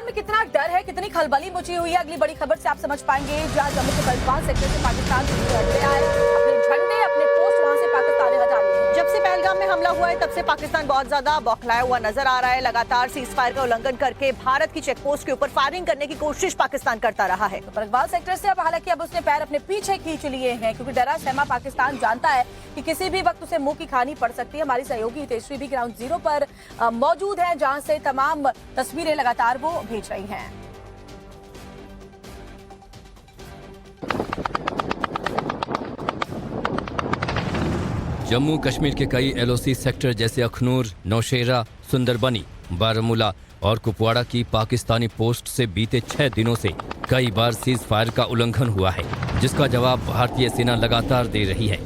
में कितना डर है, कितनी खलबली मची हुई है, अगली बड़ी खबर से आप समझ पाएंगे। जहां जम्मू के बलवान सेक्टर से पाकिस्तान हट गया है, अपने झंडे अपने पोस्ट वहां से पाकिस्तान ने हटा लिए। जब से पहलगाम में हमला हुआ है तब से पाकिस्तान बहुत ज्यादा बौखलाया हुआ नजर आ रहा है। लगातार सीज फायर का उल्लंघन करके भारत की चेकपोस्ट के ऊपर फायरिंग करने की कोशिश पाकिस्तान करता रहा है। तो बलवान सेक्टर से हालांकि अब उसने पैर अपने पीछे खींच लिए हैं, क्योंकि डरा सहमा पाकिस्तान जानता है कि किसी भी वक्त उसे मुंह की खानी पड़ सकती है। हमारी सहयोगी तेजस्वी भी ग्राउंड जीरो पर मौजूद है, जहां से तमाम तस्वीरें लगातार वो भेज रही हैं। जम्मू कश्मीर के कई एलओसी सेक्टर जैसे अखनूर, नौशेरा, सुंदरबनी, बारामूला और कुपवाड़ा की पाकिस्तानी पोस्ट से बीते 6 दिनों से कई बार सीज फायर का उल्लंघन हुआ है, जिसका जवाब भारतीय सेना लगातार दे रही है।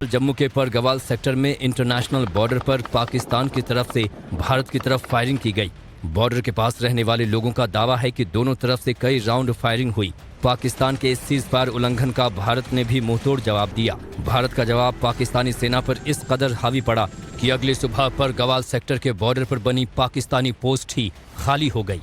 जम्मू के परगवाल सेक्टर में इंटरनेशनल बॉर्डर पर पाकिस्तान की तरफ से भारत की तरफ फायरिंग की गई। बॉर्डर के पास रहने वाले लोगों का दावा है कि दोनों तरफ से कई राउंड फायरिंग हुई। पाकिस्तान के इस सीज फायर उल्लंघन का भारत ने भी मुंहतोड़ जवाब दिया। भारत का जवाब पाकिस्तानी सेना पर इस कदर हावी पड़ा कि अगली सुबह परगवाल सेक्टर के बॉर्डर पर बनी पाकिस्तानी पोस्ट ही खाली हो गई।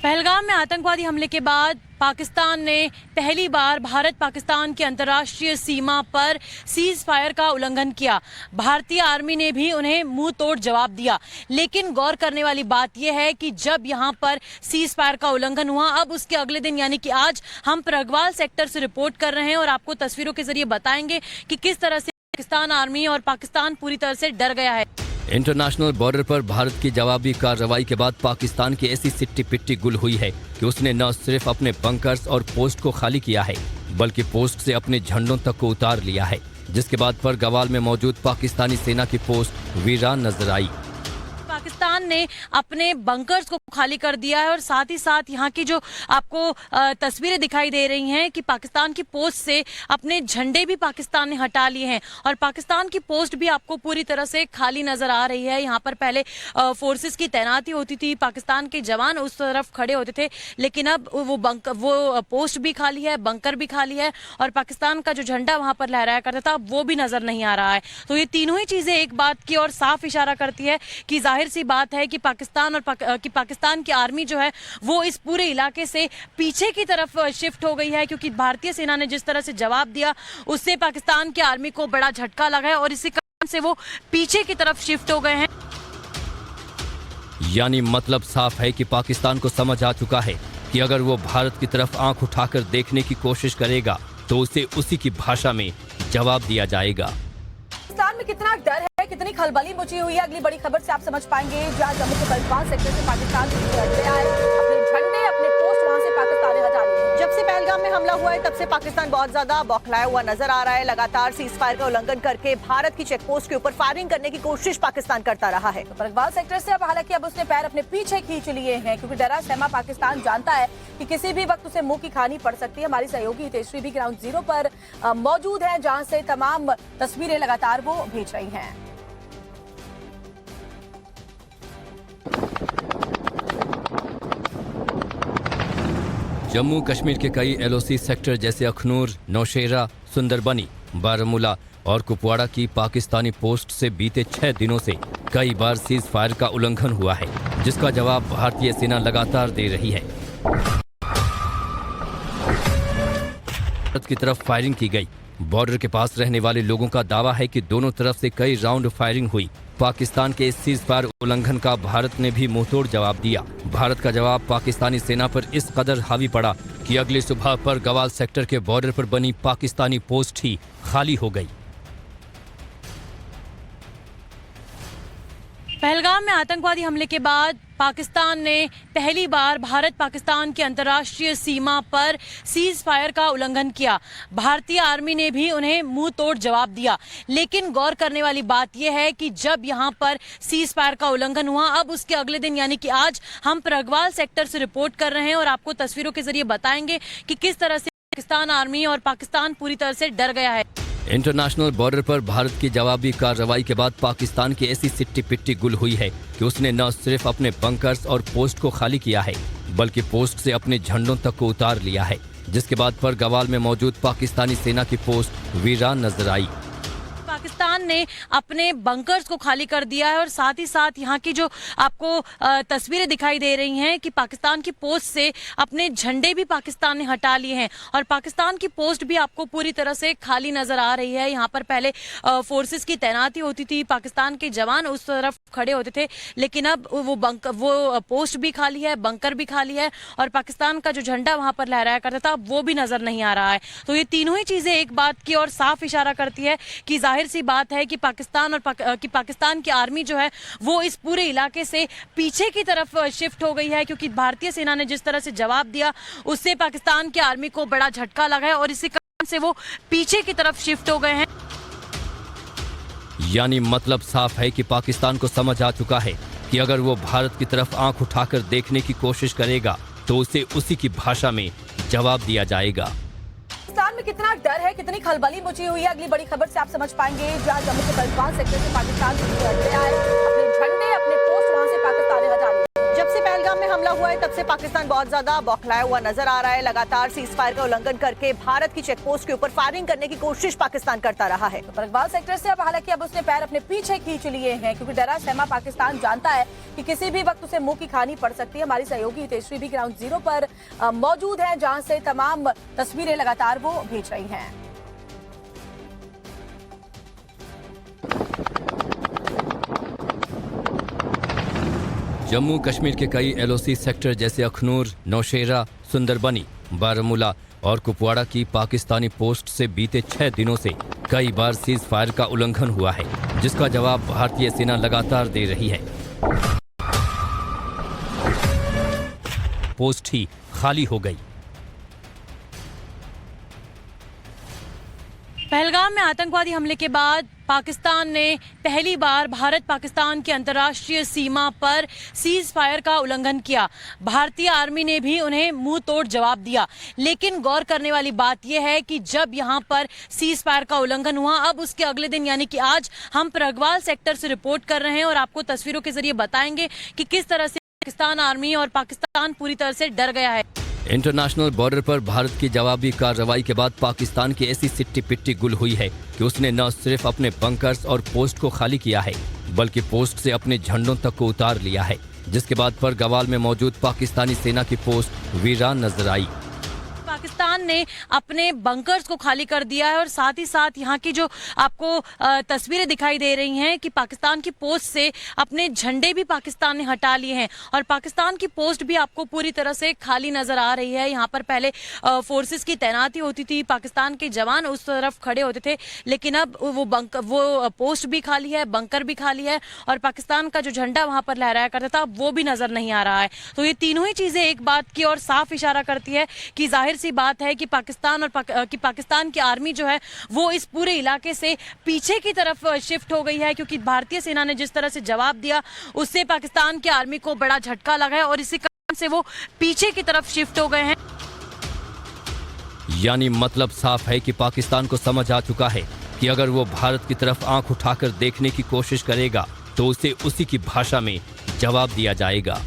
पहलगाम में आतंकवादी हमले के बाद पाकिस्तान ने पहली बार भारत पाकिस्तान की अंतर्राष्ट्रीय सीमा पर सीज फायर का उल्लंघन किया। भारतीय आर्मी ने भी उन्हें मुंह तोड़ जवाब दिया। लेकिन गौर करने वाली बात यह है कि जब यहां पर सीज फायर का उल्लंघन हुआ, अब उसके अगले दिन यानी कि आज हम परगवाल सेक्टर से रिपोर्ट कर रहे हैं और आपको तस्वीरों के जरिए बताएंगे कि किस तरह से पाकिस्तान आर्मी और पाकिस्तान पूरी तरह से डर गया है। इंटरनेशनल बॉर्डर पर भारत की जवाबी कार्रवाई के बाद पाकिस्तान की ऐसी सिट्टी पिट्टी गुल हुई है कि उसने न सिर्फ अपने बंकर्स और पोस्ट को खाली किया है, बल्कि पोस्ट से अपने झंडों तक को उतार लिया है, जिसके बाद परगवाल में मौजूद पाकिस्तानी सेना की पोस्ट वीरान नजर आई। पाकिस्तान ने अपने बंकर्स को खाली कर दिया है और साथ ही साथ यहाँ की जो आपको तस्वीरें दिखाई दे रही हैं कि पाकिस्तान की पोस्ट से अपने झंडे भी पाकिस्तान ने हटा लिए हैं और पाकिस्तान की पोस्ट भी आपको पूरी तरह से खाली नजर आ रही है। यहाँ पर पहले फोर्सेस की तैनाती होती थी, पाकिस्तान के जवान उस तरफ खड़े होते थे, लेकिन अब वो पोस्ट भी खाली है, बंकर भी खाली है और पाकिस्तान का जो झंडा वहां पर लहराया करता था वो भी नजर नहीं आ रहा है। तो ये तीनों ही चीजें एक बात की और साफ इशारा करती है कि जाहिर सी बात है कि पाकिस्तान की आर्मी जो है वो इस पूरे इलाके से पीछे की तरफ शिफ्ट हो गई है, क्योंकि भारतीय सेना ने जिस तरह से जवाब दिया उससे पाकिस्तान की आर्मी को बड़ा झटका लगा है और इसी कारण से वो पीछे की तरफ शिफ्ट हो गए हैं। यानी मतलब साफ है कि पाकिस्तान को समझ आ चुका है कि अगर वो भारत की तरफ आंख उठाकर देखने की कोशिश करेगा तो उसे उसी की भाषा में जवाब दिया जाएगा। पाकिस्तान में कितना डर है, कितनी खलबली मची हुई है, अगली बड़ी खबर से आप समझ पाएंगे। जहां जम्मू के बलवान सेक्टर से पाकिस्तान हट गया है, अपने झंडे अपने पोस्ट वहां से पाकिस्तान ने हटा लिए। जब से पहलगाम में हमला हुआ है तब से पाकिस्तान बहुत ज्यादा बौखलाया हुआ नजर आ रहा है। लगातार सीज फायर का उल्लंघन करके भारत की चेकपोस्ट के ऊपर फायरिंग करने की कोशिश पाकिस्तान करता रहा है। तो परगवाल सेक्टर से हालांकि अब उसने पैर अपने पीछे खींच लिए हैं, क्योंकि डरा सहमा पाकिस्तान जानता है कि किसी भी वक्त उसे मुंह की खानी पड़ सकती है। हमारी सहयोगी तेजस्वी भी ग्राउंड जीरो पर मौजूद है, जहां से तमाम तस्वीरें लगातार वो भेज रही हैं। जम्मू कश्मीर के कई एलओसी सेक्टर जैसे अखनूर, नौशेरा, सुंदरबनी, बारामूला और कुपवाड़ा की पाकिस्तानी पोस्ट से बीते 6 दिनों से कई बार सीज फायर का उल्लंघन हुआ है, जिसका जवाब भारतीय सेना लगातार दे रही है। भारत की तरफ फायरिंग की गई। बॉर्डर के पास रहने वाले लोगों का दावा है कि दोनों तरफ से कई राउंड फायरिंग हुई। पाकिस्तान के इस सीज फायर उल्लंघन का भारत ने भी मुंहतोड़ जवाब दिया। भारत का जवाब पाकिस्तानी सेना पर इस कदर हावी पड़ा कि अगली सुबह परगवाल सेक्टर के बॉर्डर पर बनी पाकिस्तानी पोस्ट ही खाली हो गई। पहलगाम में आतंकवादी हमले के बाद पाकिस्तान ने पहली बार भारत पाकिस्तान की अंतर्राष्ट्रीय सीमा पर सीज फायर का उल्लंघन किया। भारतीय आर्मी ने भी उन्हें मुंह तोड़ जवाब दिया। लेकिन गौर करने वाली बात यह है कि जब यहां पर सीज फायर का उल्लंघन हुआ, अब उसके अगले दिन यानी कि आज हम परगवाल सेक्टर से रिपोर्ट कर रहे हैं और आपको तस्वीरों के जरिए बताएंगे कि किस तरह से पाकिस्तान आर्मी और पाकिस्तान पूरी तरह से डर गया है। इंटरनेशनल बॉर्डर पर भारत की जवाबी कार्रवाई के बाद पाकिस्तान की ऐसी सिट्टी पिट्टी गुल हुई है कि उसने न सिर्फ अपने बंकर्स और पोस्ट को खाली किया है, बल्कि पोस्ट से अपने झंडों तक को उतार लिया है, जिसके बाद परगवाल में मौजूद पाकिस्तानी सेना की पोस्ट वीरान नजर आई। पाकिस्तान ने अपने बंकर्स को खाली कर दिया है और साथ ही साथ यहाँ की जो आपको तस्वीरें दिखाई दे रही हैं कि पाकिस्तान की पोस्ट से अपने झंडे भी पाकिस्तान ने हटा लिए हैं और पाकिस्तान की पोस्ट भी आपको पूरी तरह से खाली नजर आ रही है। यहाँ पर पहले फोर्सेस की तैनाती होती थी, पाकिस्तान के जवान उस तरफ खड़े होते थे, लेकिन अब वो पोस्ट भी खाली है, बंकर भी खाली है और पाकिस्तान का जो झंडा वहां पर लहराया करता था वो भी नजर नहीं आ रहा है। तो ये तीनों ही चीजें एक बात की और साफ इशारा करती है कि जाहिर सी बात है कि पाकिस्तान की आर्मी जो है वो इस पूरे इलाके से पीछे की तरफ शिफ्ट हो गई है, क्योंकि भारतीय सेना ने जिस तरह से जवाब दिया उससे पाकिस्तान की आर्मी को बड़ा झटका लगा है और इसी कारण से वो पीछे की तरफ शिफ्ट हो गए हैं। यानी मतलब साफ है कि पाकिस्तान को समझ आ चुका है कि अगर वो भारत की तरफ आंख उठाकर देखने की कोशिश करेगा तो उसे उसी की भाषा में जवाब दिया जाएगा। पाकिस्तान में कितना डर है, कितनी खलबली मची हुई है, अगली बड़ी खबर से आप समझ पाएंगे। जहां जम्मू के बलवान सेक्टर से पाकिस्तान हट गया है, अपने झंडे अपने पोस्ट वहां से पाकिस्तान ने हटा लिए। जब से पहलगाम में हमला हुआ है तब से पाकिस्तान बहुत ज्यादा बौखलाया हुआ नजर आ रहा है। लगातार सीज फायर का उल्लंघन करके भारत की चेकपोस्ट के ऊपर फायरिंग करने की कोशिश पाकिस्तान करता रहा है। बलवान सेक्टर से हालांकि अब उसने पैर अपने पीछे खींच लिए हैं, क्योंकि डरा सहमा पाकिस्तान जानता है कि किसी भी वक्त उसे मुंह की खानी पड़ सकती है। हमारी सहयोगी तेजस्वी भी ग्राउंड जीरो पर मौजूद है, जहां से तमाम तस्वीरें लगातार वो भेज रही हैं। जम्मू कश्मीर के कई एलओसी सेक्टर जैसे अखनूर, नौशेरा, सुंदरबनी, बारामूला और कुपवाड़ा की पाकिस्तानी पोस्ट से बीते 6 दिनों से कई बार सीज फायर का उल्लंघन हुआ है, जिसका जवाब भारतीय सेना लगातार दे रही है। पोस्ट ही खाली हो गई। पहलगाम में आतंकवादी हमले के बाद पाकिस्तान ने पहली बार भारत पाकिस्तान की अंतर्राष्ट्रीय सीमा पर सीज फायर का उल्लंघन किया। भारतीय आर्मी ने भी उन्हें मुंह तोड़ जवाब दिया, लेकिन गौर करने वाली बात यह है कि जब यहां पर सीज फायर का उल्लंघन हुआ, अब उसके अगले दिन यानी कि आज हम प्रगवाल सेक्टर से रिपोर्ट कर रहे हैं और आपको तस्वीरों के जरिए बताएंगे कि किस तरह से पाकिस्तान आर्मी और पाकिस्तान पूरी तरह से डर गया है। इंटरनेशनल बॉर्डर पर भारत की जवाबी कार्रवाई के बाद पाकिस्तान की ऐसी सिट्टी पिट्टी गुल हुई है कि उसने न सिर्फ अपने बंकर्स और पोस्ट को खाली किया है, बल्कि पोस्ट से अपने झंडों तक को उतार लिया है, जिसके बाद पर गवाल में मौजूद पाकिस्तानी सेना की पोस्ट वीरान नजर आई। पाकिस्तान ने अपने बंकर्स को खाली कर दिया है और साथ ही साथ यहाँ की जो आपको तस्वीरें दिखाई दे रही हैं कि पाकिस्तान की पोस्ट से अपने झंडे भी पाकिस्तान ने हटा लिए हैं और पाकिस्तान की पोस्ट भी आपको पूरी तरह से खाली नजर आ रही है। यहाँ पर पहले फोर्सेस की तैनाती होती थी, पाकिस्तान के जवान उस तरफ खड़े होते थे, लेकिन अब वो पोस्ट भी खाली है, बंकर भी खाली है और पाकिस्तान का जो झंडा वहां पर लहराया करता था वो भी नजर नहीं आ रहा है। तो ये तीनों ही चीजें एक बात की और साफ इशारा करती है कि जाहिर सी बात है कि पाकिस्तान की आर्मी जो है वो इस पूरे इलाके से पीछे की तरफ शिफ्ट हो गई है, क्योंकि भारतीय सेना ने जिस तरह से जवाब दिया उससे पाकिस्तान की आर्मी को बड़ा झटका लगा है और इसी कारण से वो पीछे की तरफ शिफ्ट हो गए हैं। यानी मतलब साफ है कि पाकिस्तान को समझ आ चुका है कि अगर वो भारत की तरफ आंख उठाकर देखने की कोशिश करेगा तो उसे उसी की भाषा में जवाब दिया जाएगा।